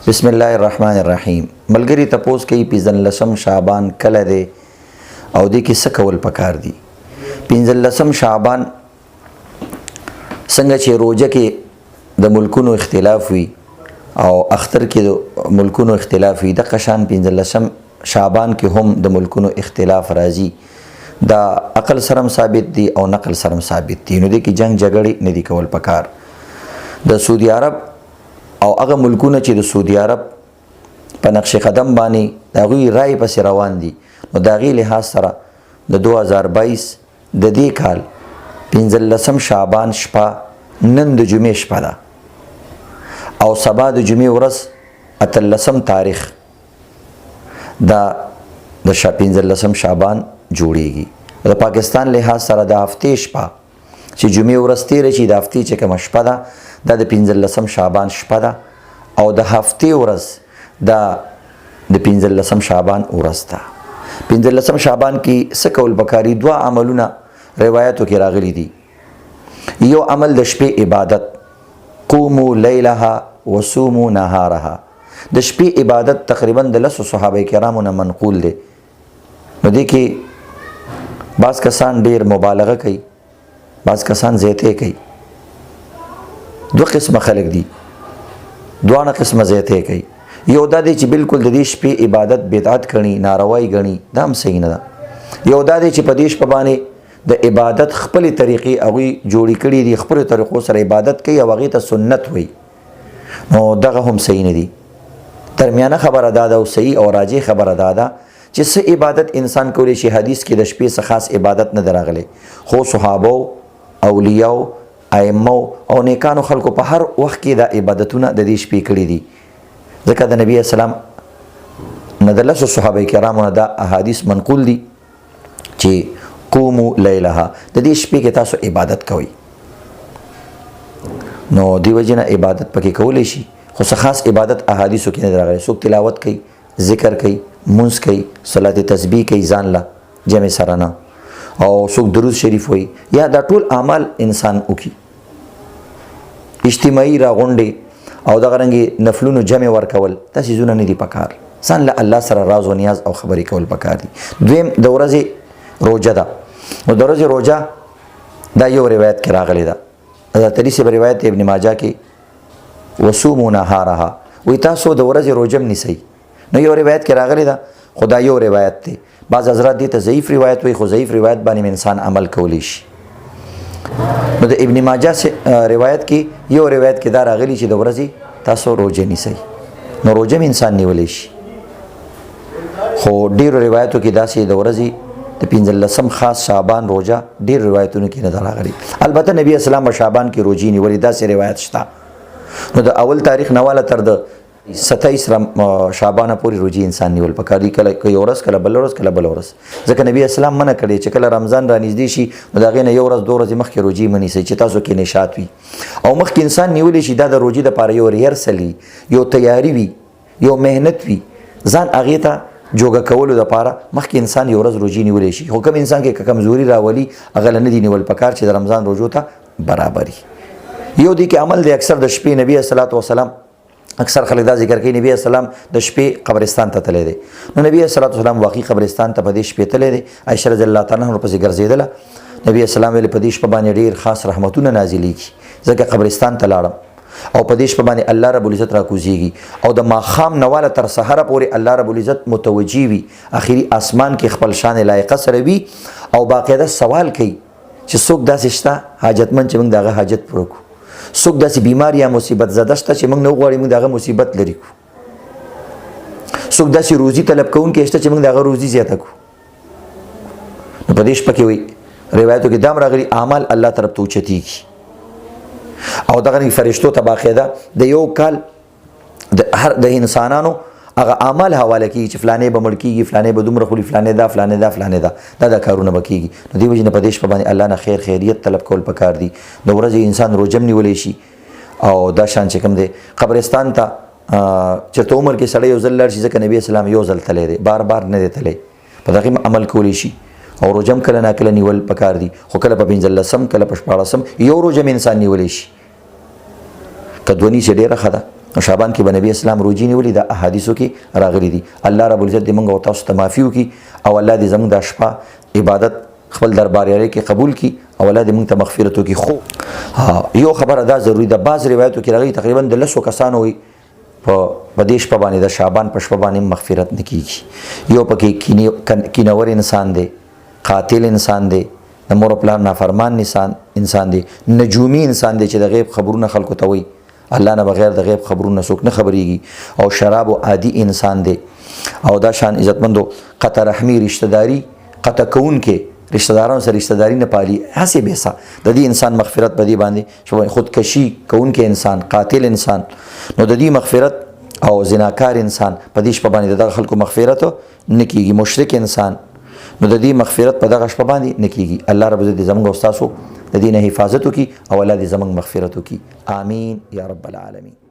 بسم الله الرحمن الرحیم. ملګری تپوس کوي 15 شعبان کله دی او د کې څه کول پکار دي. 15 شعبان څنګه چې روزه کې د ملکونو اختلاف وي او اختر کې د ملکونو اختلاف وي، د قشان 15 شعبان کې هم د ملکونو اختلاف راځي. دا عقل سره ثابت دي او نقل سره ثابت دي. نو د کې جنگ جګړې نه دي کول پکار. د سعودي عرب او هغه ملکونه چې د سعودي عرب په نقش قدم باندې د غوی رای پس روان دي، نو د غی لحاظ سره د 2022 د دې کال 15 شعبان شپه نن د جمعې شپه ده او سبا د جمعې ورځ 13 تاریخ د 15 شعبان جوړیږي. د پاکستان لحاظ سره د هفتې شپه چې جمعې ورځ تیر شي، د هفتې چې کوم شپه ده دا د 15 شعبان شپه ده او د هفتې ورځ د 15 شعبان ورځ ده. 15 شعبان کې څه کول پکاري؟ دوه عملونه روایتو کې راغلي دي. یو عمل د شپې عبادت، قوموا لیلها وصوموا نهارها. د شپې عبادت تقریبا د 10 صحابه کرامو نه منقول دي. نو دې کې بعض کسان ډیر مبالغه کوي، بعض کسان زیاته کوي. دو قسمه خلق دي، دوانه قسمه زیاته کوي. یو دا دی چې بالکل د دې شپې عبادت بدعت کړي، ناروای غني، دا هم صحیح نه ده. یو دا دی چې په دې شپه باندې د عبادت خپل طریقې هغه جوړی کړي دي، خپل طریقو سره عبادت کوي او هغه ته سنت وي. نو دغه هم صحیح نه دي. درمیانه خبره ده او صحیح او راجح خبره ده چې څه عبادت انسان کولی شي. حدیث کې د شپې څخه خاص عبادت نه دراغله، خو صحابه، اولیاء، ائمه او نیکانو خلکو په هر وخت کې د عبادتونه د دې شپې کړې دي. ځکه د نبی اسلام نه د 10 صحابه کرامو د احادیث منقول دي چې قوموا لیلها، د دې شپې کې تاسو عبادت کوئ. نو دیو جن عبادت پکې کولې شي، خو خاص عبادت احادیثو کې نه راغلي. څوک تلاوت کوي، ذکر کوي، منځ کوي، صلات تسبیح کوي ځان لا جمع سره نه، او څوک درود شریف وي، یا دا ټول اعمال انسان وکي. اجتماعي راغونډي او دغه رنګي نفلونو جمع ورکول تاسو زونه نه دي پکار. ځان له الله سره راز او نیاز او خبرې کول پکار دي. دویم د ورځې روزه ده. نو د ورځې روزه دا یو روایت کې راغلی ده. حضرت علی سے روایت ابن ماجه کې وصوموا نهارها، وی تاسو د ورځې روزه نیسئ. نو یو روایت کې راغلی ده، خدای یو روایت دی. بعض حضرات دي ته ضعیف روایت وي، خو ضعیف روایت باندې انسان عمل کولی شي. نو د ابن ماجه روایت کې یو روایت کې دا راغلی چې د ورځې تاسو روزه نیسئ. نو روزه انسان نیولی شي، خو ډیرو روایتو کې داسې د ورځې د 15 خاص شعبان روزه ډیر روایتونو کې نه راغلي. البته نبی اسلام په شعبان کې روزي نیولې داسې روایت شته. نو د اول تاریخ نواله تر د 27 شعبان پورې روزي انسان نیول پکاري. کله یو ورځ، کله بل ورځ، کله بل ورځ. ځکه نبی اسلام منع کړی چې کله رمضان را نږدې شي نو دا غینه یو ورځ دوه ورځې مخکې روزي منیسي چې تاسو کې نشاط وي. او مخکې انسان نیول شي دا د روزي د لپاره یو ریهرسل، یو تیاری وي، یو مهنت وي. ځان هغه ته جوګه کولو د لپاره مخکې انسان یو ورځ روزي نیول شي. خو کوم انسان کې کمزوري راولي هغه نه دي نیول پکار چې د رمضان روزو ته برابري. یو دی کې عمل دی. اکثر د شپې نبی صلی الله علیه وسلم اکثر خلک دا ذکر کوي نبی اسلام د شپې قبرستان ته تللی دی. نو نبی صلی الله علیه وسلم واقعي قبرستان ته په دې شپې تللی دی. عائشہ رضی الله تعالی عنها پسې ګرځېدله. نبی اسلام ویل په دې شپه باندې ډیر خاص رحمتونه نازلېږي، ځکه قبرستان ته لاړم او په دې شپه باندې الله رب العزت راکوزیږي او د ماښام نواله تر سحر پورې الله رب العزت متوجي وي، اخري اسمان کې خپل شان لایقه سره وي او باقاعده سوال کوي چې څوک داسې شته حاجتمن چې موږ دغه حاجت پوره کړو، څوک داسې بیمار یا مصیبت زده شته چې موږ نه غواړو موږ دغه مصیبت لري کو، څوک داسې روزي طلب کوونکی شته چې موږ دغه روزي زیاته کو. نو په دې شپه کې وي روایتو کې دام راغلي اعمال الله طرف ته اوچتیږي او دغه فرشتو ته باقاعده د یو کال د هر د انسانانو هغه اعمال حواله کیږي چې فلانه به مړ کیږي، فلانه به دومره خولي، فلانه دا، فلانه دا، فلانه دا، دا کارونه بکیږي. نو دی وجنه په دې شپه باندې الله نه خیر خیریت طلب کول پکار دي. د ورځې انسان روزم نیولې شي او دا شان چې کوم دی قبرستان ته چې ته عمر کې سړی یو ځل لار شي، ځکه نبی اسلام یو ځل تللی دی، بار بار نه دی تللی. په دغه عمل کولی شي او روزم کله نه کله نیول پکار دي. خو کله په 15 کله په 14 یو روزم انسان نیولې شي. کدونی چې ډیره خده شعبان کې به نبی اسلام روجي نیولې د احادیثو کې راغلي دي. الله رب العزت دې موږ او تاسو ته معافي وکړي او الله دې زموږ د شپه عبادت خپل دربار کې قبول کړي او الله دې موږ ته مغفرت وکړي. خو یو خبره دا ضروری ده، بعض روایتو کې راغلي تقریبا د 10 کسانو وي په دې شپه باندې د شعبان په شپه باندې مغفرت نه کیږي. یو پکې کینور انسان دی، قاتل انسان دی، د مور پلار نافرمان انسان دی، نجومی انسان دی چې د غیب خبرونه خلکو ته وي، الله نه بغیر د غیب خبرونه څوک نه خبريږي، او شراب او عادي انسان دی، او دا شان عزتمندو قطع رحمی رشتہ داری قطع کون کې رشتہ دارانو سره رشتہ داری نه پالي هسې بیسا د دې انسان مغفرت بدی باندې شو خودکشي کون کې انسان قاتل انسان نو د دې مغفرت او زناکار انسان په دې شپه باندې د خلکو مغفرت نه کیږي، مشرک انسان نو د دې مغفرت په دغه شپه باندې نه کیږي. الله رب دې زموږ او تاسو د دې نه حفاظت وکړي او الله دې زموږ مغفرت وکړي. آمین یا رب العالمین.